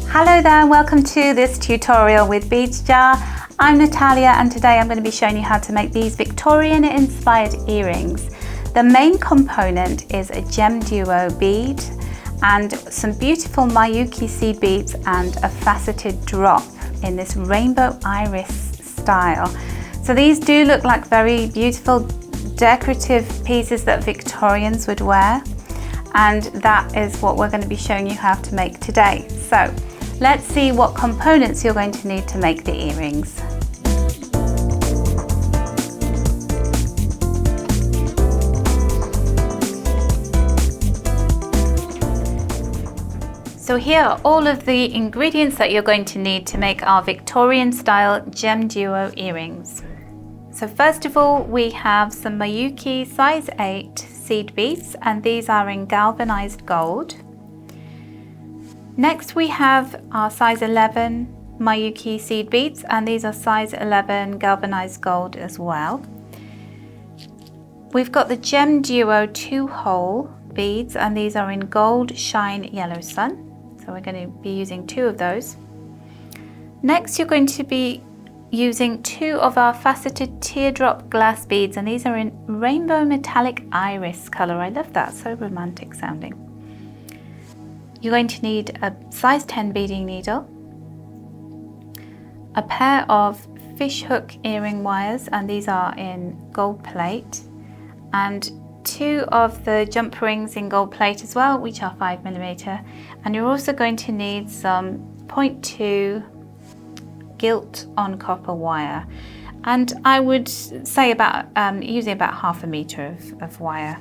Hello there and welcome to this tutorial with Beads Jar. I'm Natalia and today I'm going to be showing you how to make these Victorian-inspired earrings. The main component is a GemDuo bead and some beautiful Miyuki seed beads and a faceted drop in this rainbow iris style. So these do look like very beautiful decorative pieces that Victorians would wear, and that is what we're going to be showing you how to make today. So let's see what components you're going to need to make the earrings. So here are all of the ingredients that you're going to need to make our Victorian-style GemDuo earrings. So first of all, we have some Miyuki size 8 seed beads, and these are in galvanized gold. Next we have our size 11 Miyuki seed beads, and these are size 11 galvanized gold as well. We've got the GemDuo 2-hole beads, and these are in gold shine yellow sun. So we're going to be using 2 of those. Next you're going to be using 2 of our faceted teardrop glass beads, and these are in rainbow metallic iris color. I love that, so romantic sounding. You're going to need a size 10 beading needle, a pair of fishhook earring wires, and these are in gold plate, and 2 of the jump rings in gold plate as well, which are 5mm, and you're also going to need some 0.2 gilt on copper wire, and I would say about using about ½ a meter of wire.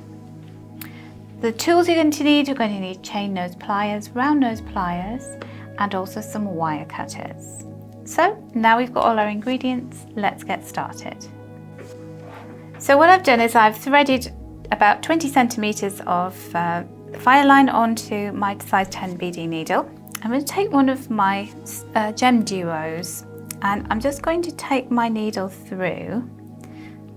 The tools you're going to need, you're going to need chain nose pliers, round nose pliers, and also some wire cutters. So now we've got all our ingredients, let's get started. So what I've done is I've threaded about 20 centimeters of fire line onto my size 10 beading needle. I'm going to take one of my GemDuos, and I'm just going to take my needle through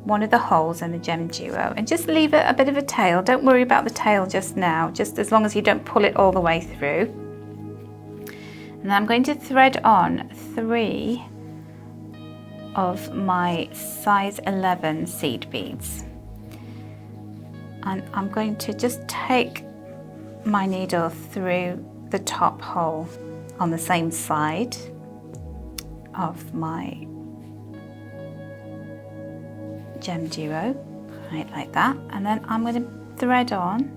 one of the holes in the GemDuo and just leave it a bit of a tail. Don't worry about the tail just now, just as long as you don't pull it all the way through. And I'm going to thread on 3 of my size 11 seed beads. And I'm going to just take my needle through the top hole on the same side of my GemDuo, right like that, and then I'm going to thread on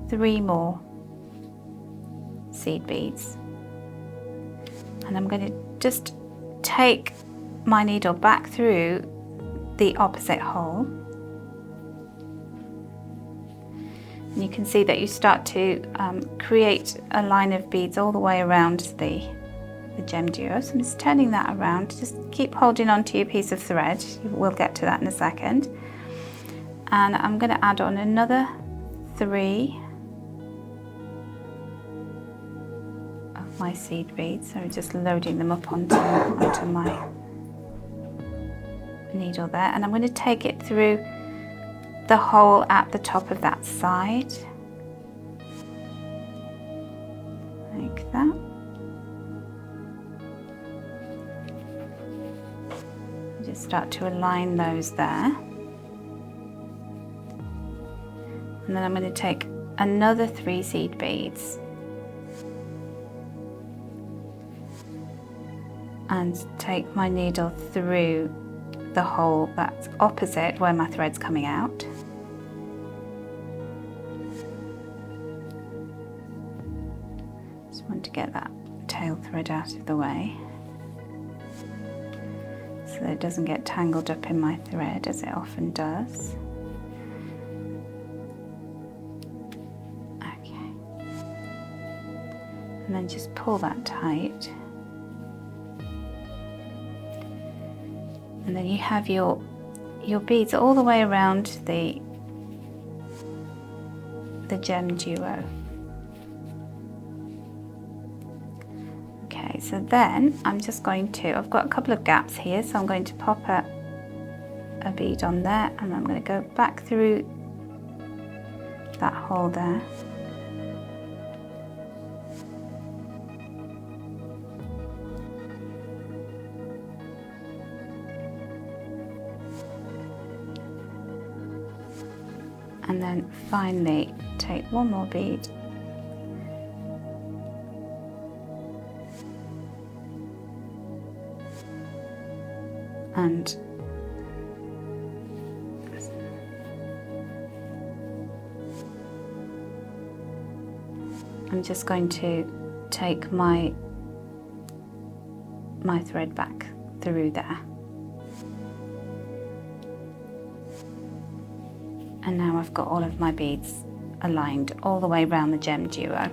3 more seed beads, and I'm going to just take my needle back through the opposite hole. And you can see that you start to create a line of beads all the way around the GemDuo. So I'm just turning that around. Just keep holding on to your piece of thread. We'll get to that in a second. And I'm going to add on another 3 of my seed beads. So just loading them up onto my needle there. And I'm going to take it through the hole at the top of that side, like that. Just start to align those there, and then I'm going to take another 3 seed beads and take my needle through the hole that's opposite where my thread's coming out. Just want to get that tail thread out of the way so that it doesn't get tangled up in my thread, as it often does. Okay. And then just pull that tight. And then you have your beads all the way around the GemDuo. Okay, so then I'm just going to, I've got a couple of gaps here, so I'm going to pop a bead on there, and I'm going to go back through that hole there. then finally take one more bead and I'm just going to take my thread back through there. And now I've got all of my beads aligned all the way around the GemDuo.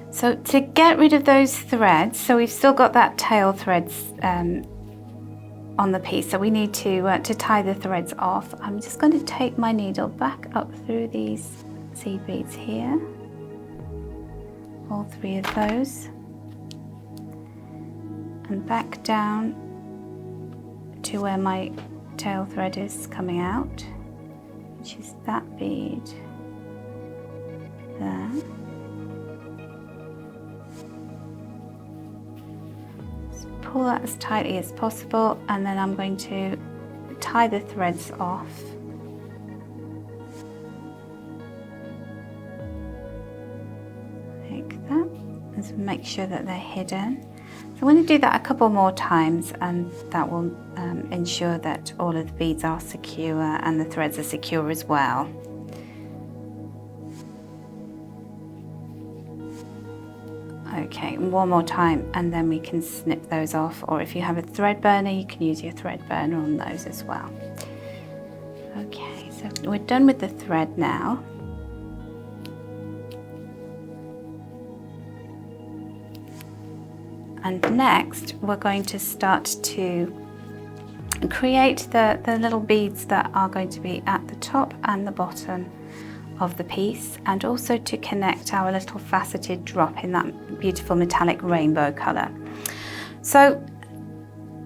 So to get rid of those threads, so we've still got that tail threads on the piece, so we need to tie the threads off. I'm just going to take my needle back up through these seed beads here, all 3 of those, and back down to where my tail thread is coming out, which is that bead there. Just pull that as tightly as possible, and then I'm going to tie the threads off. Like that, and make sure that they're hidden. So I'm going to do that a couple more times, and that will ensure that all of the beads are secure and the threads are secure as well. Okay, one more time, and then we can snip those off, or if you have a thread burner, you can use your thread burner on those as well. Okay, so we're done with the thread now. And next, we're going to start to create the little beads that are going to be at the top and the bottom of the piece, and also to connect our little faceted drop in that beautiful metallic rainbow colour. So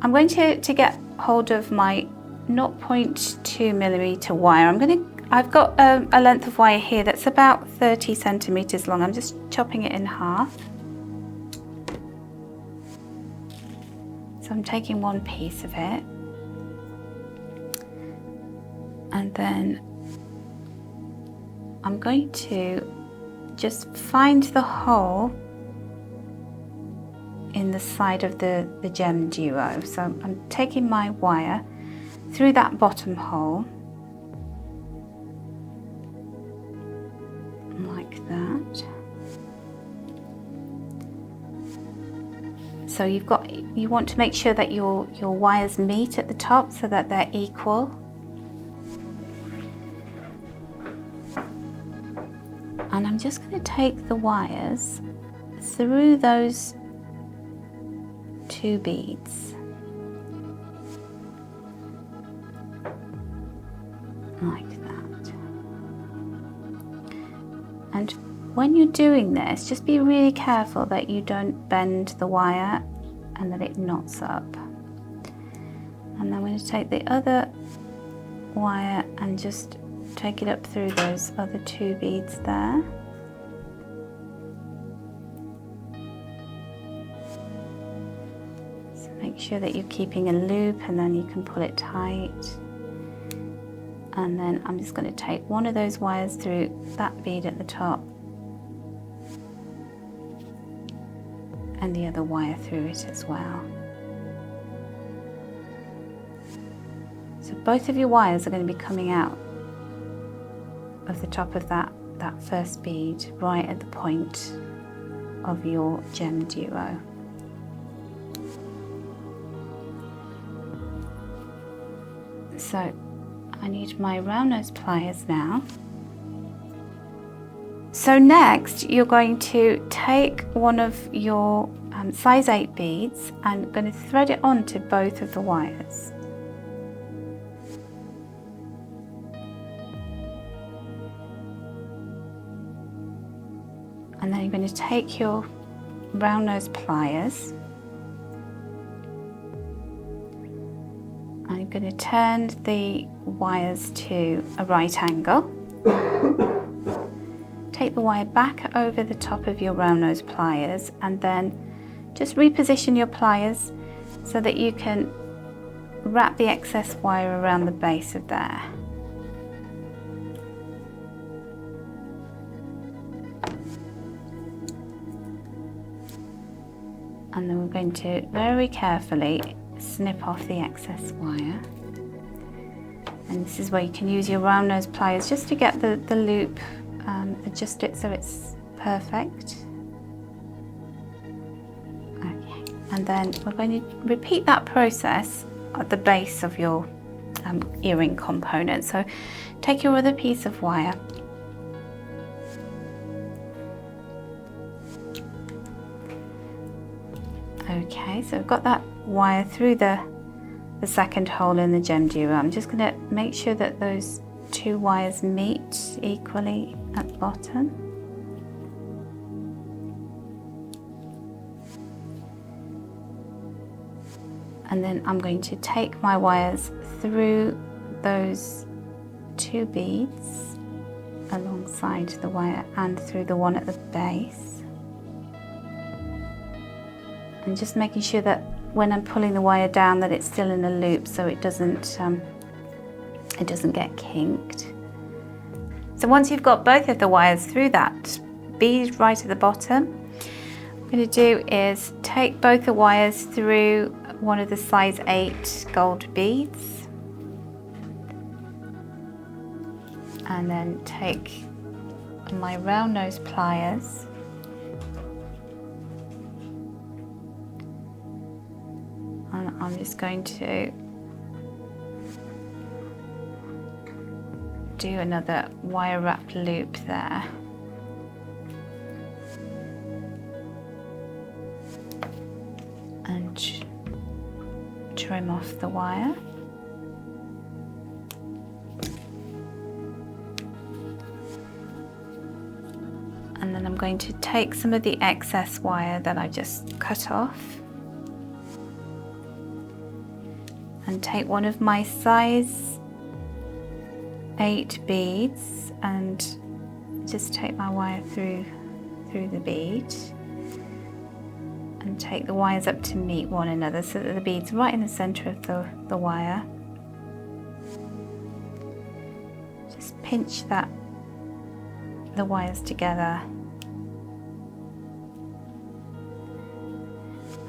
I'm going to get hold of my 0.2mm wire. I've got a length of wire here that's about 30 centimeters long. I'm just chopping it in half. So I'm taking one piece of it, and then I'm going to just find the hole in the side of the GemDuo. So I'm taking my wire through that bottom hole, like that. So you want to make sure that your wires meet at the top so that they're equal. And I'm just going to take the wires through those 2 beads, like that. And when you're doing this, just be really careful that you don't bend the wire and that it knots up. And I'm going to take the other wire and just take it up through those other 2 beads there. So make sure that you're keeping a loop, and then you can pull it tight. And then I'm just going to take one of those wires through that bead at the top, and the other wire through it as well. So both of your wires are going to be coming out of the top of that first bead, right at the point of your GemDuo. So I need my round nose pliers now. So next, you're going to take one of your size 8 beads and going to thread it onto both of the wires. And then you're going to take your round nose pliers and you're going to turn the wires to a right angle. Take the wire back over the top of your round nose pliers, and then just reposition your pliers so that you can wrap the excess wire around the base of there. And then we're going to very carefully snip off the excess wire. And this is where you can use your round nose pliers just to get the loop, adjust it so it's perfect. Okay, and then we're going to repeat that process at the base of your earring component. So take your other piece of wire, okay, so I've got that wire through the second hole in the GemDuo. I'm just going to make sure that those two wires meet equally at the bottom. And then I'm going to take my wires through those two beads alongside the wire and through the one at the base. And just making sure that when I'm pulling the wire down that it's still in a loop so it doesn't get kinked. So once you've got both of the wires through that bead right at the bottom, what I'm going to do is take both the wires through one of the size 8 gold beads, and then take my round nose pliers and I'm just going to do another wire wrapped loop there. And trim off the wire. And then I'm going to take some of the excess wire that I just cut off and take one of my size 8 beads and just take my wire through the bead and take the wires up to meet one another so that the bead's right in the center of the wire. Just pinch the wires together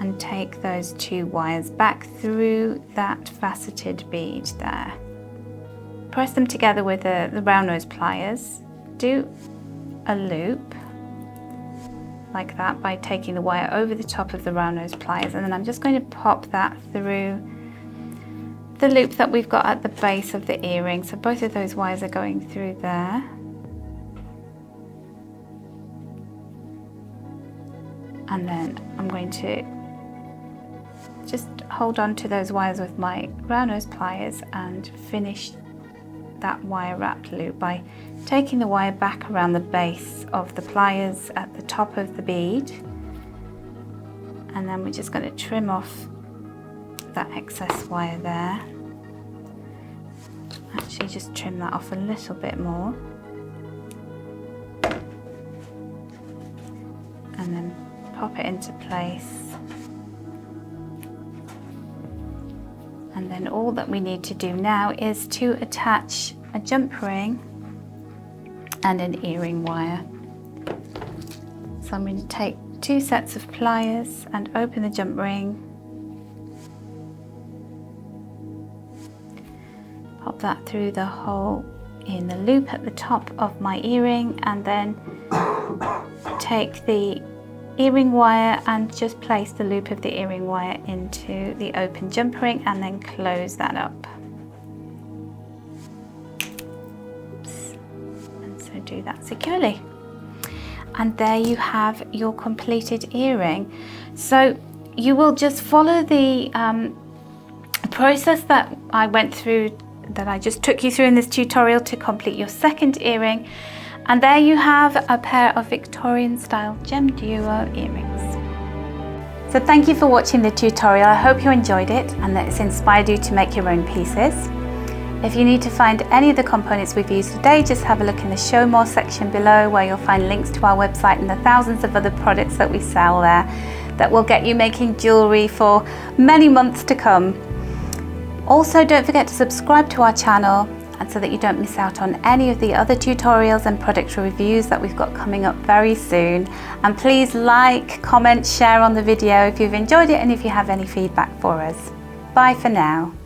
and take those two wires back through that faceted bead there. Press them together with the round nose pliers. Do a loop like that by taking the wire over the top of the round nose pliers, and then I'm just going to pop that through the loop that we've got at the base of the earring. So both of those wires are going through there. And then I'm going to just hold on to those wires with my round nose pliers and finish that wire wrapped loop by taking the wire back around the base of the pliers at the top of the bead, and then we're just going to trim off that excess wire there. Actually just trim that off a little bit more, and then pop it into place. And then all that we need to do now is to attach a jump ring and an earring wire. So I'm going to take 2 sets of pliers and open the jump ring. Pop that through the hole in the loop at the top of my earring, and then take the earring wire and just place the loop of the earring wire into the open jump ring and then close that up. Oops. And so do that securely. And there you have your completed earring. So you will just follow the process that I went through, that I just took you through in this tutorial to complete your second earring. And there you have a pair of Victorian-style GemDuo earrings. So thank you for watching the tutorial. I hope you enjoyed it and that it's inspired you to make your own pieces. If you need to find any of the components we've used today, just have a look in the Show More section below, where you'll find links to our website and the thousands of other products that we sell there that will get you making jewellery for many months to come. Also, don't forget to subscribe to our channel and so that you don't miss out on any of the other tutorials and product reviews that we've got coming up very soon. And please like, comment, share on the video if you've enjoyed it and if you have any feedback for us. Bye for now.